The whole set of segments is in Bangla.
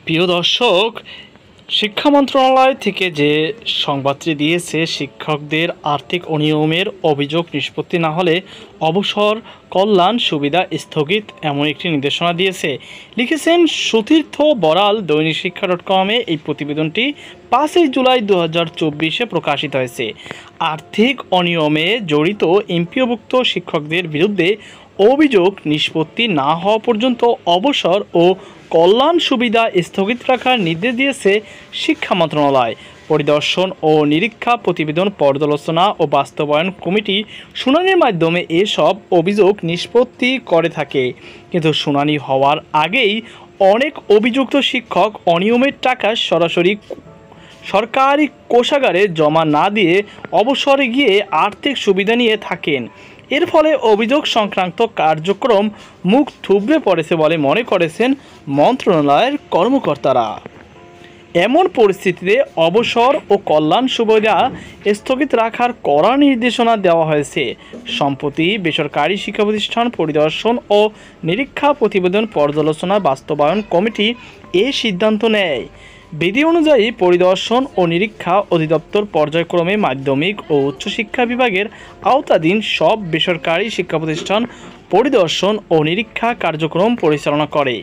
প্রিয় দর্শক, শিক্ষা মন্ত্রণালয় থেকে যে সংবাদটি দিয়েছে, শিক্ষকদের আর্থিক অনিয়মের অভিযোগ নিষ্পত্তি না হলে অবসর কল্যাণ সুবিধা স্থগিত, এমন একটি নির্দেশনা দিয়েছে। লিখেছেন সুতীর্থ বড়াল। দৈনিক শিক্ষা .com-এ এই প্রতিবেদনটি 5 জুলাই 2024 প্রকাশিত হয়েছে। আর্থিক অনিয়মে জড়িত এমপিওভুক্ত শিক্ষকদের বিরুদ্ধে অভিযোগ নিষ্পত্তি না হওয়া পর্যন্ত অবসর ও কল্যাণ সুবিধা স্থগিত রাখার নির্দেশ দিয়েছে শিক্ষা মন্ত্রণালয়। পরিদর্শন ও নিরীক্ষা প্রতিবেদন পর্যালোচনা ও বাস্তবায়ন কমিটি শুনানির মাধ্যমে এসব অভিযোগ নিষ্পত্তি করে থাকে। কিন্তু শুনানি হওয়ার আগেই অনেক অভিযুক্ত শিক্ষক অনিয়মের টাকা সরাসরি সরকারি কোষাগারে জমা না দিয়ে অবসরে গিয়ে আর্থিক সুবিধা নিয়ে থাকেন। এর ফলে অভিযোগ সংক্রান্ত কার্যক্রম মুখ থুবড়ে পড়েছে বলে মনে করেছেন মন্ত্রণালয়ের কর্মকর্তারা। এমন পরিস্থিতিতে অবসর ও কল্যাণ সুবিধা স্থগিত রাখার কড়া নির্দেশনা দেওয়া হয়েছে। সম্প্রতি বেসরকারি শিক্ষা প্রতিষ্ঠান পরিদর্শন ও নিরীক্ষা প্রতিবেদন পর্যালোচনা বাস্তবায়ন কমিটি এ সিদ্ধান্ত নেয়। বিধি অনুযায়ী পরিদর্শন ও নিরীক্ষা অধিদপ্তর পর্যায়ক্রমে মাধ্যমিক ও উচ্চশিক্ষা বিভাগের আওতাধীন সব বেসরকারি শিক্ষা প্রতিষ্ঠান পরিদর্শন ও নিরীক্ষা কার্যক্রম পরিচালনা করে।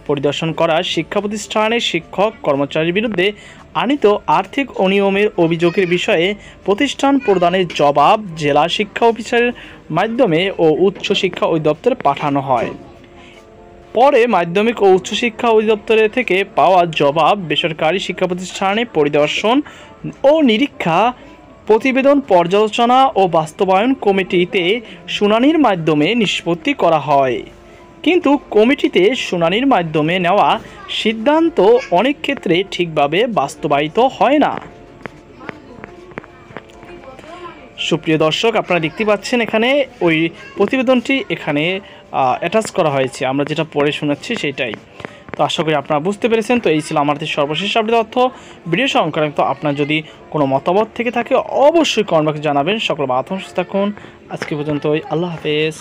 পরিদর্শন করা শিক্ষা প্রতিষ্ঠানের শিক্ষক কর্মচারীর বিরুদ্ধে আনীত আর্থিক অনিয়মের অভিযোগের বিষয়ে প্রতিষ্ঠান প্রদানের জবাব জেলা শিক্ষা অফিসারের মাধ্যমে ও উচ্চশিক্ষা অধিদপ্তরে পাঠানো হয়। পরে মাধ্যমিক ও উচ্চশিক্ষা অধিদপ্তরের থেকে পাওয়া জবাব বেসরকারি শিক্ষা প্রতিষ্ঠানে পরিদর্শন ও নিরীক্ষা প্রতিবেদন পর্যালোচনা ও বাস্তবায়ন কমিটিতে শুনানির মাধ্যমে নিষ্পত্তি করা হয়। কিন্তু কমিটিতে শুনানির মাধ্যমে নেওয়া সিদ্ধান্ত অনেক ক্ষেত্রে ঠিকভাবে বাস্তবায়িত হয় না। সুপ্রিয় দর্শক, আপনারা দেখতে পাচ্ছেন এখানে ওই প্রতিবেদনটি এখানে অ্যাটাচ করা হয়েছে। আমরা যেটা পড়ে শোনাচ্ছি সেটাই। তো আশা করি আপনারা বুঝতে পেরেছেন। তো এই ছিল আমাদের সর্বশেষ আপডেট তথ্য। ভিডিও সংক্রান্ত আপনার যদি কোনো মতামত থেকে থাকে অবশ্যই কমেন্ট বক্সে জানাবেন। সকল বাধা সুস্থ থাকুন। আজকে পর্যন্তই। আল্লাহ হাফেজ।